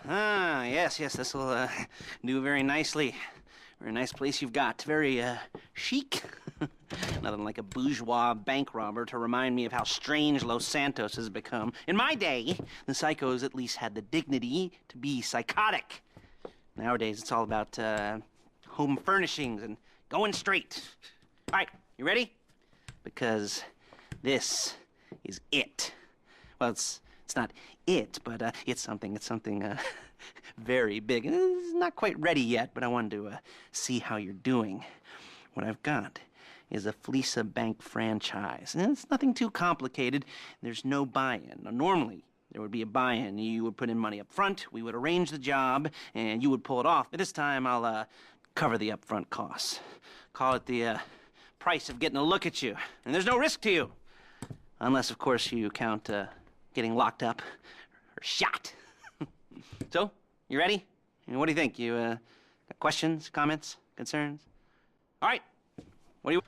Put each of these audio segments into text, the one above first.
Yes, this will do very nicely. Very nice place you've got. Very chic. Nothing like a bourgeois bank robber to remind me of how strange Los Santos has become. In my day, the psychos at least had the dignity to be psychotic. Nowadays, it's all about home furnishings and going straight. All right, you ready? Because this is it. Well, it's not it, but it's something very big. It's not quite ready yet, but I wanted to see how you're doing. What I've got is a Fleeca bank franchise. And it's nothing too complicated. There's no buy-in. Now, normally, there would be a buy-in. You would put in money up front, we would arrange the job, and you would pull it off. But this time, I'll cover the upfront costs. Call it the price of getting a look at you. And there's no risk to you. Unless, of course, you count getting locked up or shot. So, you ready? What do you think? You got questions, comments, concerns? All right. What do you...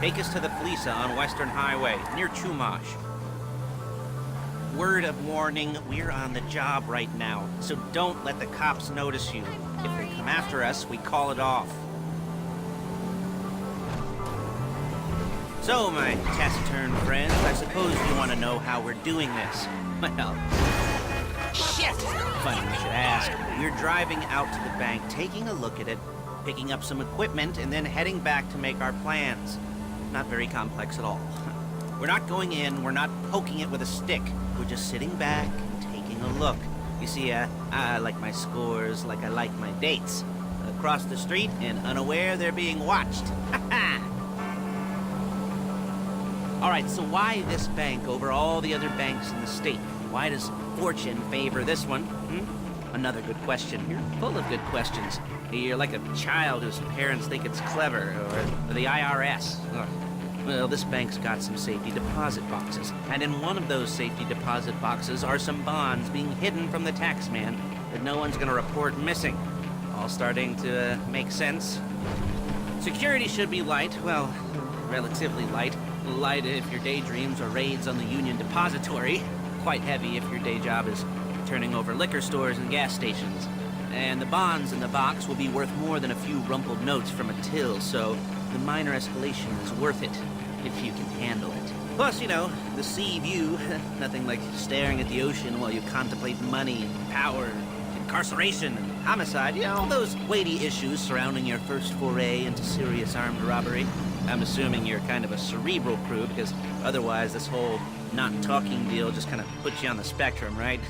Take us to the Fleeca on Western Highway, near Chumash. Word of warning, we're on the job right now, so don't let the cops notice you. If they come after us, we call it off. So, my taciturn friends, I suppose you want to know how we're doing this. Well, shit! Funny you should ask. We're driving out to the bank, taking a look at it, picking up some equipment, and then heading back to make our plans. Not very complex at all. We're not going in, we're not poking it with a stick. We're just sitting back and taking a look. You see, I like my scores like I like my dates. Across the street and unaware they're being watched. All right, so why this bank over all the other banks in the state? Why does fortune favor this one? Another good question. You're full of good questions. You're like a child whose parents think it's clever, or the IRS. Well, this bank's got some safety deposit boxes, and in one of those safety deposit boxes are some bonds being hidden from the tax man that no one's gonna report missing. All starting to make sense? Security should be light, well, relatively light. Light if your daydreams are raids on the Union Depository. Quite heavy if your day job is turning over liquor stores and gas stations. And the bonds in the box will be worth more than a few rumpled notes from a till, so the minor escalation is worth it, if you can handle it. Plus, you know, the sea view, nothing like staring at the ocean while you contemplate money and power, incarceration and homicide, you know, all those weighty issues surrounding your first foray into serious armed robbery. I'm assuming you're kind of a cerebral crew, because otherwise this whole not talking deal just kind of puts you on the spectrum, right?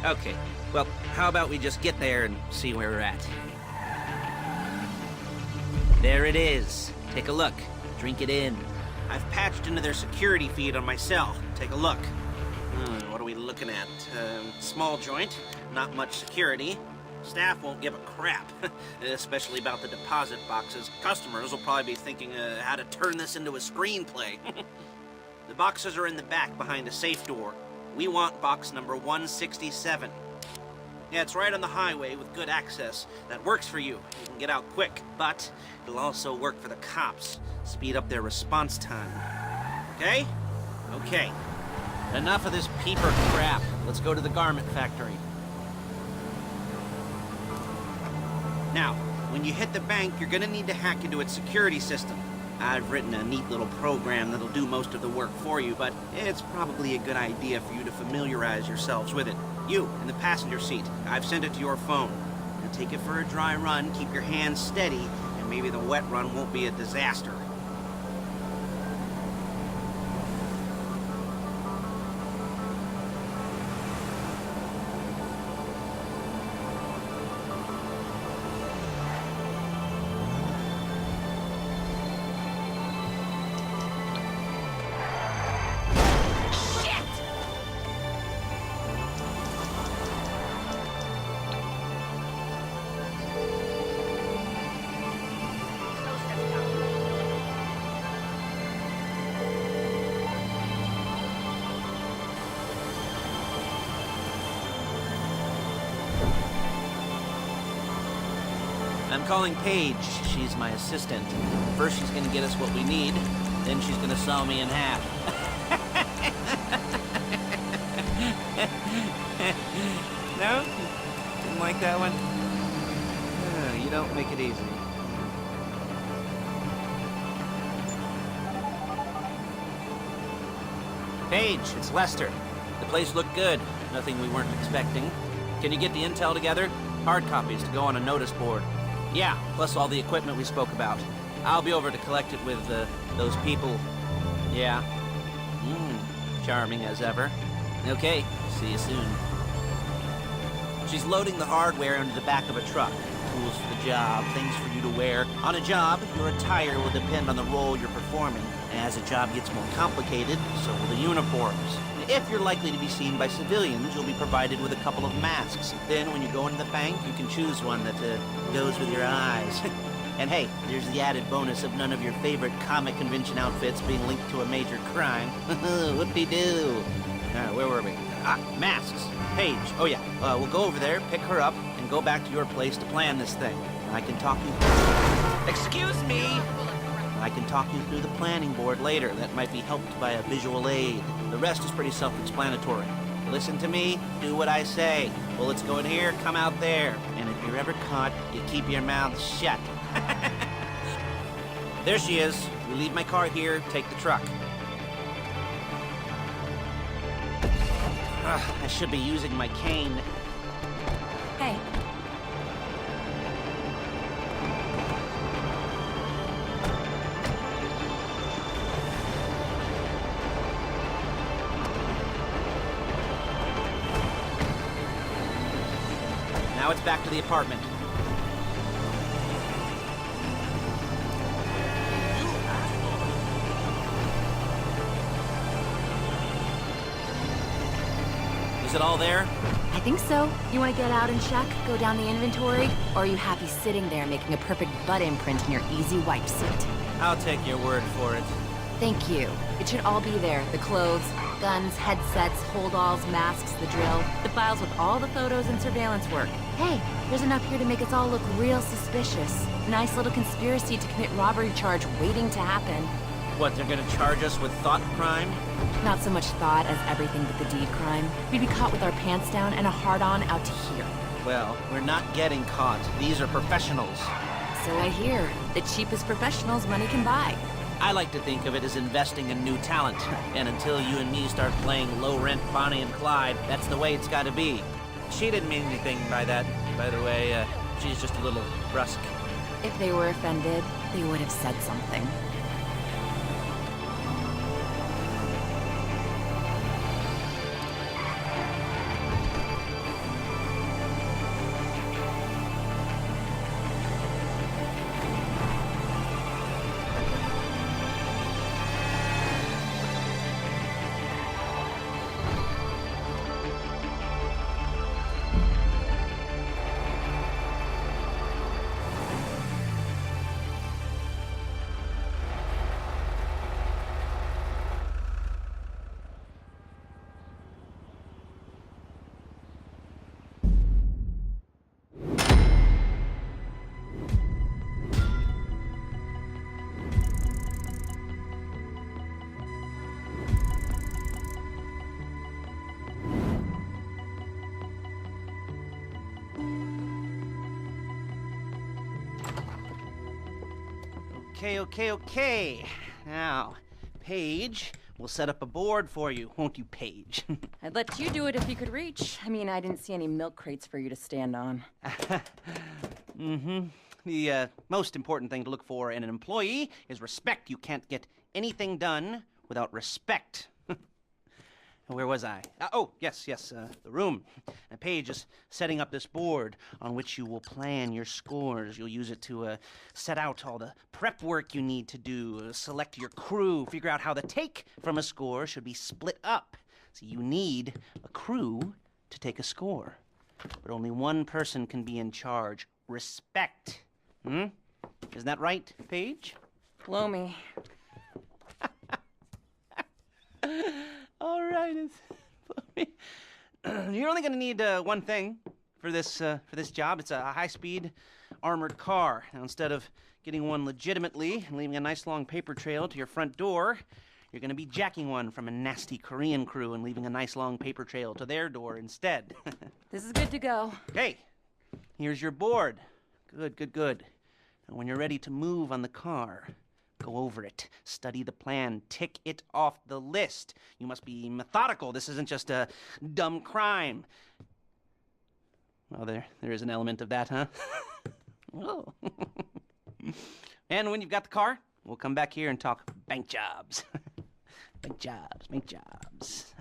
Okay, well, how about we just get there and see where we're at? There it is. Take a look. Drink it in. I've patched into their security feed on my cell. Take a look. What are we looking at? Small joint, not much security. Staff won't give a crap, especially about the deposit boxes. Customers will probably be thinking how to turn this into a screenplay. The boxes are in the back behind a safe door. We want box number 167. Yeah, it's right on the highway with good access. That works for you. You can get out quick, but it'll also work for the cops. Speed up their response time. Okay? Okay. Enough of this peeper crap. Let's go to the garment factory. Now, when you hit the bank, you're gonna need to hack into its security system. I've written a neat little program that'll do most of the work for you, but it's probably a good idea for you to familiarize yourselves with it. You, in the passenger seat, I've sent it to your phone. Now take it for a dry run, keep your hands steady, and maybe the wet run won't be a disaster. I'm calling Paige. She's my assistant. First she's gonna get us what we need, then she's gonna saw me in half. No? Didn't like that one? You don't make it easy. Paige, it's Lester. The place looked good. Nothing we weren't expecting. Can you get the intel together? Hard copies to go on a notice board. Yeah, plus all the equipment we spoke about. I'll be over to collect it with, those people. Yeah. Charming as ever. Okay, see you soon. She's loading the hardware into the back of a truck. Tools for the job, things for you to wear. On a job, your attire will depend on the role you're performing. As the job gets more complicated, so will the uniforms. If you're likely to be seen by civilians, you'll be provided with a couple of masks. Then, when you go into the bank, you can choose one that goes with your eyes. And hey, there's the added bonus of none of your favorite comic convention outfits being linked to a major crime. Whoop-de-doo. Where were we? Masks. Paige. Oh yeah, we'll go over there, pick her up, and go back to your place to plan this thing. I can talk you... Excuse me! I can talk you through the planning board later. That might be helped by a visual aid. The rest is pretty self-explanatory. Listen to me, do what I say. Bullets go in here, come out there. And if you're ever caught, you keep your mouth shut. There she is. We leave my car here, take the truck. I should be using my cane. Hey. Now it's back to the apartment. Is it all there? I think so. You want to get out and check? Go down the inventory? Or are you happy sitting there making a perfect butt imprint in your easy wipe seat? I'll take your word for it. Thank you. It should all be there. The clothes, guns, headsets, holdalls, masks, the drill. The files with all the photos and surveillance work. Hey, there's enough here to make us all look real suspicious. Nice little conspiracy to commit robbery charge waiting to happen. What, they're gonna charge us with thought crime? Not so much thought as everything but the deed crime. We'd be caught with our pants down and a hard-on out to here. Well, we're not getting caught. These are professionals. So I hear. The cheapest professionals money can buy. I like to think of it as investing in new talent. And until you and me start playing low-rent Bonnie and Clyde, that's the way it's gotta be. She didn't mean anything by that, by the way. She's just a little brusque. If they were offended, they would have said something. Okay. Now, Paige, we'll set up a board for you, won't you, Paige? I'd let you do it if you could reach. I mean, I didn't see any milk crates for you to stand on. The most important thing to look for in an employee is respect. You can't get anything done without respect. Where was I? Yes, the room. And Paige is setting up this board on which you will plan your scores. You'll use it to set out all the prep work you need to do, select your crew, figure out how the take from a score should be split up. So you need a crew to take a score. But only one person can be in charge. Respect. Isn't that right, Paige? Blow me. All right, you're only going to need one thing for this job. It's a high-speed armored car. Now, instead of getting one legitimately and leaving a nice long paper trail to your front door, you're going to be jacking one from a nasty Korean crew and leaving a nice long paper trail to their door instead. This is good to go. Hey, here's your board. Good, good, good. Now, when you're ready to move on the car, go over it, study the plan, tick it off the list. You must be methodical. This isn't just a dumb crime. Well, there is an element of that, huh? Oh. And when you've got the car, we'll come back here and talk bank jobs. Bank jobs, bank jobs.